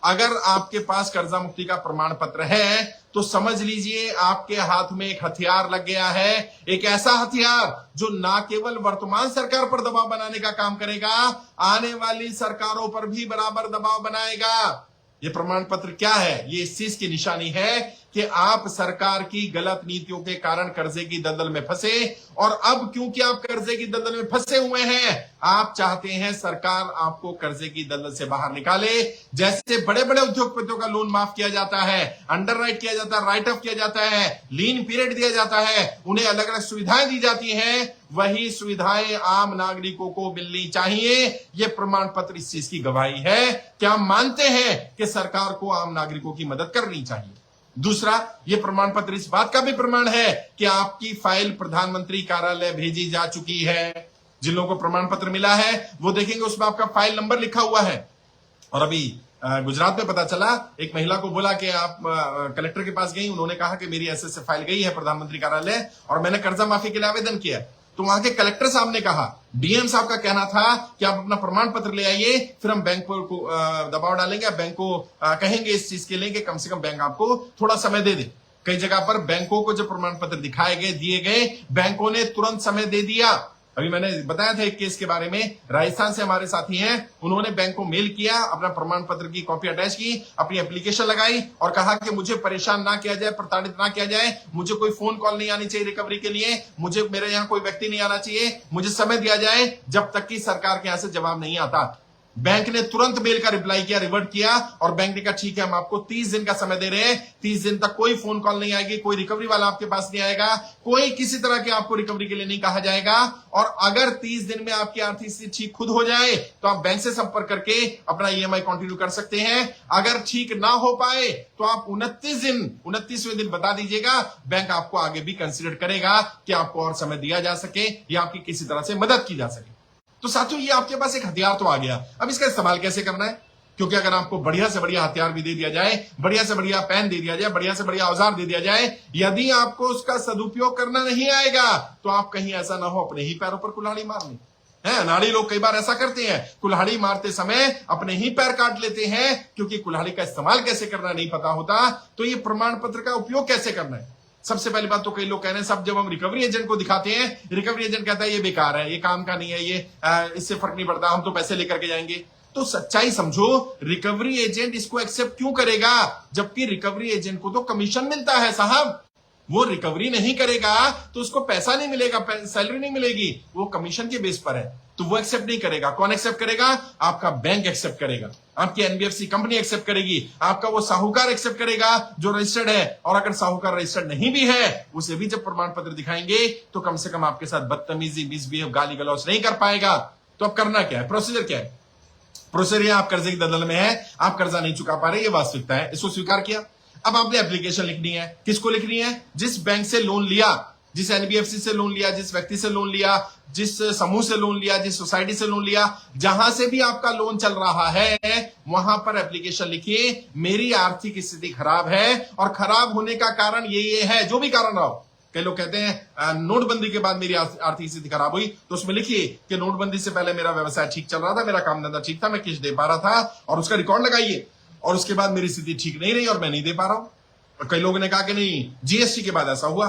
अगर आपके पास कर्जा मुक्ति का प्रमाण पत्र है तो समझ लीजिए आपके हाथ में एक हथियार लग गया है, एक ऐसा हथियार जो ना केवल वर्तमान सरकार पर दबाव बनाने का काम करेगा, आने वाली सरकारों पर भी बराबर दबाव बनाएगा। ये प्रमाण पत्र क्या है? ये इस चीज की निशानी है कि आप सरकार की गलत नीतियों के कारण कर्जे की दलदल में फंसे, और अब क्योंकि आप कर्जे की दलदल में फंसे हुए हैं, आप चाहते हैं सरकार आपको कर्जे की दलदल से बाहर निकाले। जैसे बड़े बड़े उद्योगपतियों का लोन माफ किया जाता है, अंडरराइट किया जाता है, राइट ऑफ किया जाता है, लीन पीरियड दिया जाता है, उन्हें अलग अलग सुविधाएं दी जाती हैं, वही सुविधाएं आम नागरिकों को मिलनी चाहिए। यह प्रमाण पत्र इस चीज की गवाही है कि हम मानते हैं कि सरकार को आम नागरिकों की मदद करनी चाहिए। दूसरा, यह प्रमाण पत्र इस बात का भी प्रमाण है कि आपकी फाइल प्रधानमंत्री कार्यालय भेजी जा चुकी है। जिन लोगों को प्रमाण पत्र मिला है वो देखेंगे उसमें आपका फाइल नंबर लिखा हुआ है। और अभी गुजरात में पता चला, एक महिला को बोला कि आप कलेक्टर के पास गई, उन्होंने कहा कि मेरी ऐसे फाइल गई है प्रधानमंत्री कार्यालय और मैंने कर्जा माफी के लिए आवेदन किया। तो वहां के कलेक्टर साहब ने कहा, डीएम साहब का कहना था कि आप अपना प्रमाण पत्र ले आइए, फिर हम बैंक को दबाव डालेंगे, बैंक को कहेंगे इस चीज के लिए कि कम से कम बैंक आपको थोड़ा समय दे दे। कई जगह पर बैंकों को जो प्रमाण पत्र दिखाए गए, दिए गए, बैंकों ने तुरंत समय दे दिया। अभी मैंने बताया था एक केस के बारे में, राजस्थान से हमारे साथी हैं, उन्होंने बैंक को मेल किया, अपना प्रमाण पत्र की कॉपी अटैच की, अपनी एप्लीकेशन लगाई और कहा कि मुझे परेशान ना किया जाए, प्रताड़ित ना किया जाए, मुझे कोई फोन कॉल नहीं आनी चाहिए रिकवरी के लिए, मुझे मेरे यहाँ कोई व्यक्ति नहीं आना चाहिए, मुझे समय दिया जाए जब तक कि सरकार के यहां से जवाब नहीं आता। बैंक ने तुरंत मेल का रिप्लाई किया, रिवर्ट किया, और बैंक ने कहा ठीक है हम आपको 30 दिन का समय दे रहे हैं, 30 दिन तक कोई फोन कॉल नहीं आएगी, कोई रिकवरी वाला आपके पास नहीं आएगा, कोई किसी तरह के आपको रिकवरी के लिए नहीं कहा जाएगा। और अगर 30 दिन में आपकी आर्थिक स्थिति ठीक खुद हो जाए तो आप बैंक से संपर्क करके अपना ईएमआई कंटिन्यू कर सकते हैं। अगर ठीक ना हो पाए तो आप 29वें दिन बता दीजिएगा, बैंक आपको आगे भी कंसिडर करेगा कि आपको और समय दिया जा सके या आपकी किसी तरह से मदद की जा सके। तो साथियों, ये आपके पास एक हथियार तो आ गया, अब इसका इस्तेमाल कैसे करना है? क्योंकि अगर आपको बढ़िया से बढ़िया हथियार भी दे दिया जाए, बढ़िया से बढ़िया पेन दे दिया जाए, बढ़िया से बढ़िया औजार दे दिया जाए, यदि आपको उसका सदुपयोग करना नहीं आएगा तो आप कहीं ऐसा ना हो अपने ही पैरों पर कुल्हाड़ी मार लें। है, अनाड़ी लोग कई बार ऐसा करते हैं, कुल्हाड़ी मारते समय अपने ही पैर काट लेते हैं, क्योंकि कुल्हाड़ी का इस्तेमाल कैसे करना नहीं पता होता। तो ये प्रमाण पत्र का उपयोग कैसे करना है? सबसे पहली बात तो कई लोग कह रहे हैं, सब जब हम रिकवरी एजेंट को दिखाते हैं, रिकवरी एजेंट कहता है ये बेकार है, ये काम का नहीं है, ये इससे फर्क नहीं पड़ता, हम तो पैसे लेकर के जाएंगे। तो सच्चाई समझो, रिकवरी एजेंट इसको एक्सेप्ट क्यों करेगा, जबकि रिकवरी एजेंट को तो कमीशन मिलता है साहब। वो रिकवरी नहीं करेगा तो उसको पैसा नहीं मिलेगा, सैलरी नहीं मिलेगी, वो कमीशन के बेस पर है, तो वो एक्सेप्ट नहीं करेगा। कौन एक्सेप्ट करेगा? आपका बैंक एक्सेप्ट करेगा, आपकी एनबीएफसी कंपनी एक्सेप्ट करेगी, आपका वो साहूकार एक्सेप्ट करेगा जो रजिस्टर्ड है। और अगर साहूकार रजिस्टर्ड नहीं भी है, उसे भी जब प्रमाण पत्र दिखाएंगे तो कम से कम आपके साथ बदतमीजी, मिसबिहेव, गाली गलौज नहीं कर पाएगा। तो अब करना क्या है? प्रोसीजर क्या है? प्रोसीजर यह, आप कर्जे की दलदल में है, आप कर्जा नहीं चुका पा रहे, ये वास्तविकता है, इसको स्वीकार किया। अब आपने एप्लीकेशन लिखनी है, किसको लिखनी है? जिस बैंक से लोन लिया, जिस एनबीएफसी से लोन लिया, जिस व्यक्ति से लोन लिया, जिस समूह से लोन लिया, जिस सोसाइटी से लोन लिया, जहां से भी आपका लोन चल रहा है, वहां पर एप्लीकेशन लिखिए, मेरी आर्थिक स्थिति खराब है और खराब होने का कारण ये है, जो भी कारण रहा हो। कई लोग कहते हैं नोटबंदी के बाद मेरी आर्थिक स्थिति खराब हुई, तो उसमें लिखिए कि नोटबंदी से पहले मेरा व्यवसाय ठीक चल रहा था, मेरा काम धंधा ठीक था, मैं किस्त दे पा रहा था, और उसका रिकॉर्ड लगाइए, और उसके बाद मेरी स्थिति ठीक नहीं रही और मैं नहीं दे पा रहा हूं। कई लोगों ने कहा कि नहीं, जीएसटी के बाद ऐसा हुआ,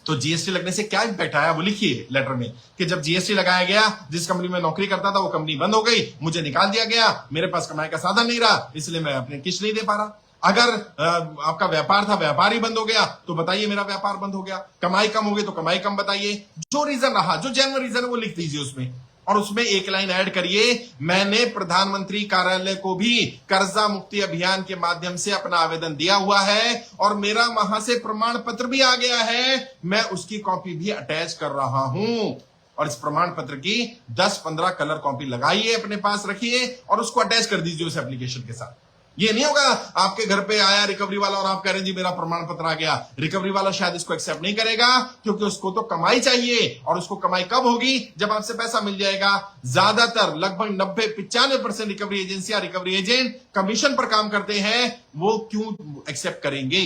तो जीएसटी लगने से क्या इम्पैक्ट आया वो लिखिए लेटर में, कि जब जीएसटी लगाया गया, जिस कंपनी में नौकरी करता था वो कंपनी बंद हो गई, मुझे निकाल दिया गया, मेरे पास कमाई का साधन नहीं रहा, इसलिए मैं अपने किस्त नहीं दे पा रहा। अगर आपका व्यापार था, व्यापार ही बंद हो गया, तो बताइए मेरा व्यापार बंद हो गया। कमाई कम हो गई तो कमाई कम बताइए, जो रीजन रहा, जो जेन्युइन रीजन है वो लिख दीजिए उसमें, और उसमें एक लाइन ऐड करिए, मैंने प्रधानमंत्री कार्यालय को भी कर्जा मुक्ति अभियान के माध्यम से अपना आवेदन दिया हुआ है और मेरा वहां से प्रमाण पत्र भी आ गया है, मैं उसकी कॉपी भी अटैच कर रहा हूं। और इस प्रमाण पत्र की 10-15 कलर कॉपी लगाइए, अपने पास रखिए और उसको अटैच कर दीजिए उस एप्लीकेशन के साथ। ये नहीं होगा आपके घर पे आया रिकवरी वाला और आप कह रहे हैं जी मेरा प्रमाण पत्र आ गया, रिकवरी वाला शायद इसको एक्सेप्ट नहीं करेगा, क्योंकि उसको तो कमाई चाहिए, और उसको कमाई कब होगी? जब आपसे पैसा मिल जाएगा। ज्यादातर लगभग 90-95% रिकवरी एजेंसियां, रिकवरी एजेंट कमीशन पर काम करते हैं, वो क्यों एक्सेप्ट करेंगे?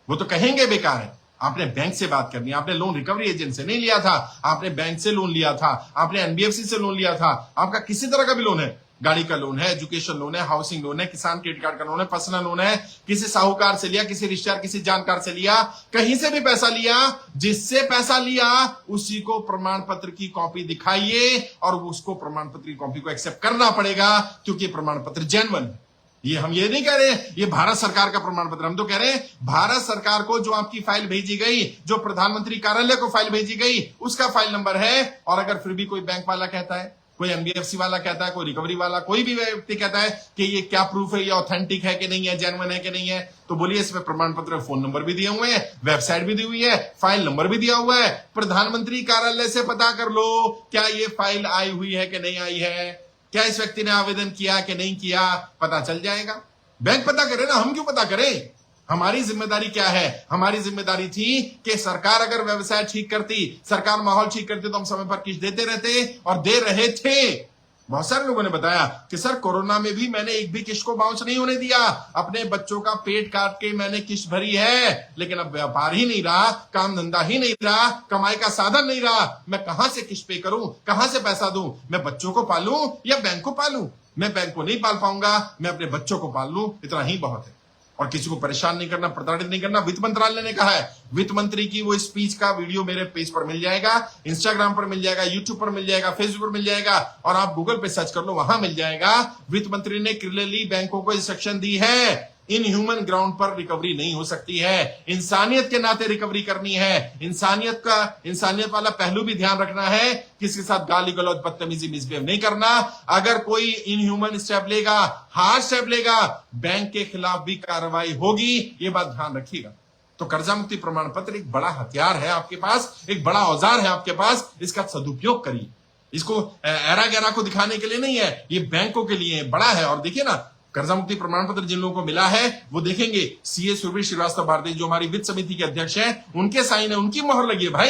वो तो कहेंगे बेकार है। आपने बैंक से बात करनी है, आपने लोन रिकवरी एजेंट से नहीं लिया था, आपने बैंक से लोन लिया था, आपने एनबीएफसी से लोन लिया था, आपका किसी तरह का भी लोन है, गाड़ी का लोन है, एजुकेशन लोन है, हाउसिंग लोन है, किसान क्रेडिट कार्ड का लोन है, पर्सनल लोन है, किसी साहूकार से लिया, किसी रिश्तेदार, किसी जानकार से लिया, कहीं से भी पैसा लिया, जिससे पैसा लिया उसी को प्रमाण पत्र की कॉपी दिखाइए और उसको प्रमाण पत्र की कॉपी को एक्सेप्ट करना पड़ेगा, क्योंकि प्रमाण पत्र जेन्युइन है। ये हम ये नहीं कह रहे ये भारत सरकार का प्रमाण पत्र, हम तो कह रहे हैं भारत सरकार को जो आपकी फाइल भेजी गई, जो प्रधानमंत्री कार्यालय को फाइल भेजी गई, उसका फाइल नंबर है। और अगर फिर भी कोई बैंक वाला कहता है, कोई एनबीएफसी वाला कहता है, कोई रिकवरी वाला, कोई भी व्यक्ति कहता है कि ये क्या प्रूफ है, ये ऑथेंटिक है कि नहीं है, जेन्युइन है कि नहीं है, तो बोलिए इसमें प्रमाण पत्र फोन नंबर भी दिए हुए हैं, वेबसाइट भी दी हुई है, फाइल नंबर भी दिया हुआ है। प्रधानमंत्री कार्यालय से पता कर लो क्या ये फाइल आई हुई है कि नहीं आई है, क्या इस व्यक्ति ने आवेदन किया कि नहीं किया, पता चल जाएगा। बैंक पता करे ना, हम क्यों पता करें? हमारी जिम्मेदारी क्या है? हमारी जिम्मेदारी थी कि सरकार अगर व्यवसाय ठीक करती, सरकार माहौल ठीक करती, तो हम समय पर किस्त देते रहते और दे रहे थे। बहुत सारे लोगों ने बताया कि सर कोरोना में भी मैंने एक भी किस्त को बाउंस नहीं होने दिया, अपने बच्चों का पेट काट के मैंने किस्त भरी है, लेकिन अब व्यापार ही नहीं रहा, काम धंधा ही नहीं रहा, कमाई का साधन नहीं रहा, मैं कहां से किस्त पे करूं, कहां से पैसा दूं? मैं बच्चों को पालूं या बैंक को पालूं? मैं बैंक को नहीं पाल पाऊंगा, मैं अपने बच्चों को पाल लूं, इतना ही बहुत है। और किसी को परेशान नहीं करना, प्रताड़ित नहीं करना। वित्त मंत्रालय ने कहा है, वित्त मंत्री की वो स्पीच का वीडियो मेरे पेज पर मिल जाएगा, इंस्टाग्राम पर मिल जाएगा, यूट्यूब पर मिल जाएगा, फेसबुक पर मिल जाएगा, और आप गूगल पे सर्च कर लो, वहां मिल जाएगा। वित्त मंत्री ने क्लियरली बैंकों को इंस्ट्रक्शन दी है, इन ह्यूमन ग्राउंड पर रिकवरी नहीं हो सकती है, इंसानियत के नाते रिकवरी करनी है। इंसानियत वाला पहलू भी ध्यान रखना है, किसी के साथ गाली गलौज, बदतमीजी, मिसबिहेव नहीं करना। अगर कोई इनह्यूमन स्टेप लेगा, हार्ड स्टेप लेगा, बैंक के खिलाफ भी कार्रवाई होगी, ये बात ध्यान रखिएगा। तो कर्जा मुक्ति प्रमाण पत्र एक बड़ा हथियार है आपके पास, एक बड़ा औजार है आपके पास, इसका सदुपयोग करिए। इसको एरा गैरा को दिखाने के लिए नहीं है, ये बैंकों के लिए बड़ा है। और देखिए ना, कर्जा मुक्ति प्रमाण पत्र जिन लोगों को मिला है वो देखेंगे, सीए सुरभि श्रीवास्तव भारती जो हमारी वित्त समिति के अध्यक्ष हैं, उनके साइन है, उनकी मोहर लगी है। भाई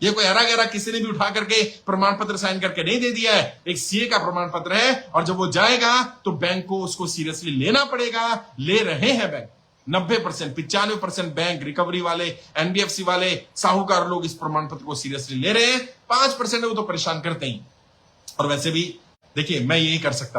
ये कोई हरा गहरा किसी ने भी उठा करके प्रमाण पत्र साइन करके नहीं दे दिया है, एक सीए का प्रमाण पत्र है। और जब वो जाएगा तो बैंक को उसको सीरियसली लेना पड़ेगा, ले रहे हैं बैंक। 90%, 95% बैंक, रिकवरी वाले, एनबीएफसी वाले, साहूकार लोग इस प्रमाण पत्र को सीरियसली ले रहे हैं। 5% है वो तो परेशान करते ही। और वैसे भी देखिए, मैं यही कर सकता